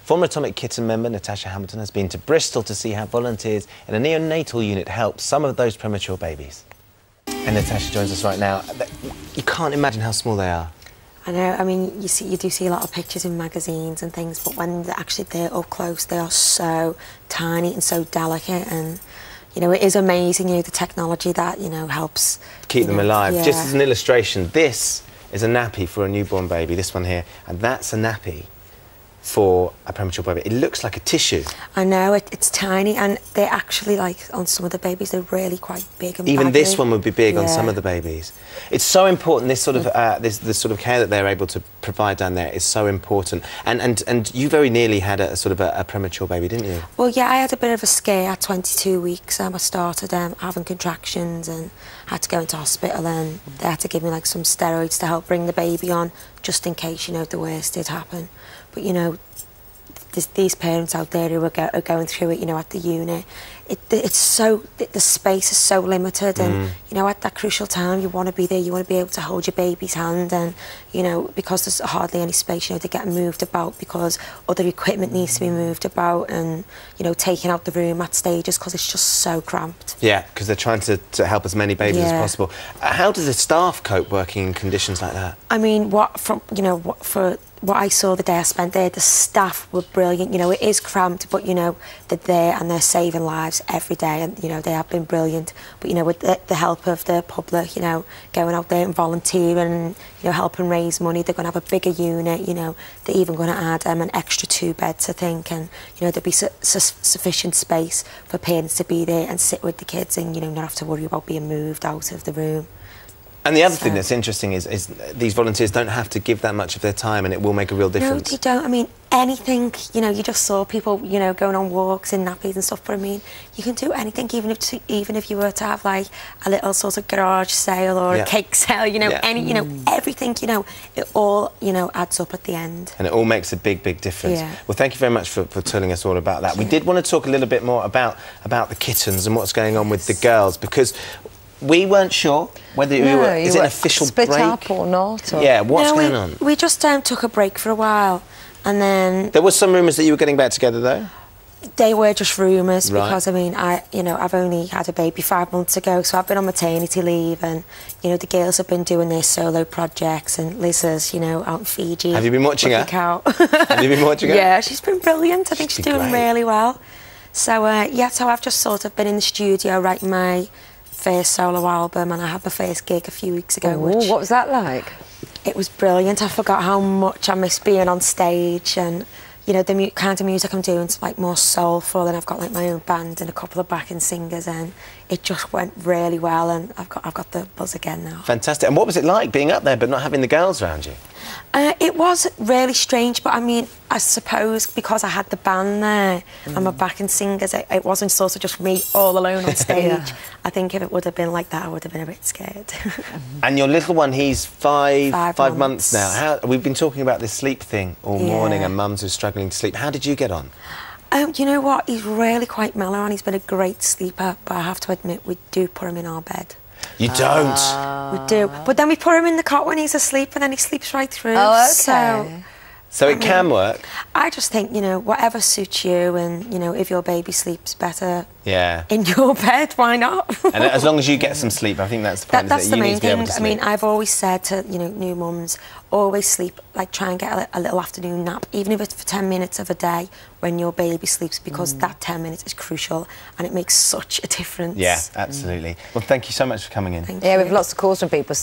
Former Atomic Kitten member Natasha has been to Bristol to see how volunteers in a neonatal unit help some of those premature babies. And Natasha joins us right now. You can't imagine how small they are. I know. I mean, you do see a lot of pictures in magazines and things, but when they're actually there up close, they are so tiny and so delicate. And you know, it is amazing. You know, the technology that helps keep them alive. Yeah. Just as an illustration, this is a nappy for a newborn baby. This one here, and that's a nappy for a premature baby. It looks like a tissue. I know, it's tiny, and they're actually, like, on some of the babies, they're really quite big and even baggy. This one would be big on some of the babies. It's so important, this sort of this sort of care that they're able to provide down there is so important. And you very nearly had a sort of a premature baby, didn't you? Well, yeah, I had a bit of a scare at 22 weeks. I started having contractions and had to go into hospital, and they had to give me, like, some steroids to help bring the baby on, just in case, the worst did happen. But, these parents out there who are going through it, at the unit, it's so, the space is so limited, and, at that crucial time, you want to be there, you want to be able to hold your baby's hand, and, because there's hardly any space, they're getting moved about because other equipment needs to be moved about, and, taking out the room at stages because it's just so cramped. Yeah, because they're trying to help as many babies as possible. How does the staff cope working in conditions like that? I mean, what I saw the day I spent there, the staff were brilliant. It is cramped, but, they're there and they're saving lives every day, and, they have been brilliant. But, with the help of the public, going out there and volunteering and, helping raise money, they're going to have a bigger unit, they're even going to add an extra 2 beds, I think, and, there'll be sufficient space for parents to be there and sit with the kids and, not have to worry about being moved out of the room. And the other thing that's interesting is these volunteers don't have to give that much of their time, and it will make a real difference. No, they don't. I mean, anything, you just saw people, going on walks in nappies and stuff, but I mean, you can do anything, even if you were to have, like, a little sort of garage sale or a cake sale, everything, it all, adds up at the end. And it all makes a big, big difference. Yeah. Well, thank you very much for telling us all about that. We did want to talk a little bit more about the kittens and what's going on with the girls, because we weren't sure whether is it an official split break up or not? Or... Yeah, what's going on? We just took a break for a while, and then there was some rumours that you were getting back together, though. They were just rumours, right. Because I mean, I've only had a baby 5 months ago, so I've been on maternity leave, and the girls have been doing their solo projects, and Liz is, out in Fiji. Have you been watching her? Have you been watching her? Yeah, she's been brilliant. I think she's doing really well. So yeah, so I've just sort of been in the studio writing my first solo album, and I had my first gig a few weeks ago. Ooh, what was that like? It was brilliant. I forgot how much I miss being on stage, and the kind of music I'm doing is like more soulful, and I've got like my own band and a couple of backing singers, and it just went really well, and I've got the buzz again now. Fantastic. And what was it like being up there but not having the girls around you? It was really strange, but I mean, I suppose because I had the band there and my backing singers, it wasn't sort of just me all alone on stage. I think if it would have been like that, I would have been a bit scared. And your little one, he's five months now. We've been talking about this sleep thing all morning, and mums are struggling to sleep. How did you get on? You know what? He's really quite mellow, and he's been a great sleeper, but I have to admit, we do put him in our bed. You don't? We do. But then we put him in the cot when he's asleep, and then he sleeps right through. Oh, okay. So it can work? I just think, whatever suits you, and, if your baby sleeps better in your bed, why not? And as long as you get some sleep, I think that's the point. That's the main thing. I mean, I've always said to, new mums, always sleep, like, try and get a little afternoon nap, even if it's for 10 minutes of a day when your baby sleeps, because that 10 minutes is crucial, and it makes such a difference. Yeah, absolutely. Well, thank you so much for coming in. Yeah, we have lots of calls from people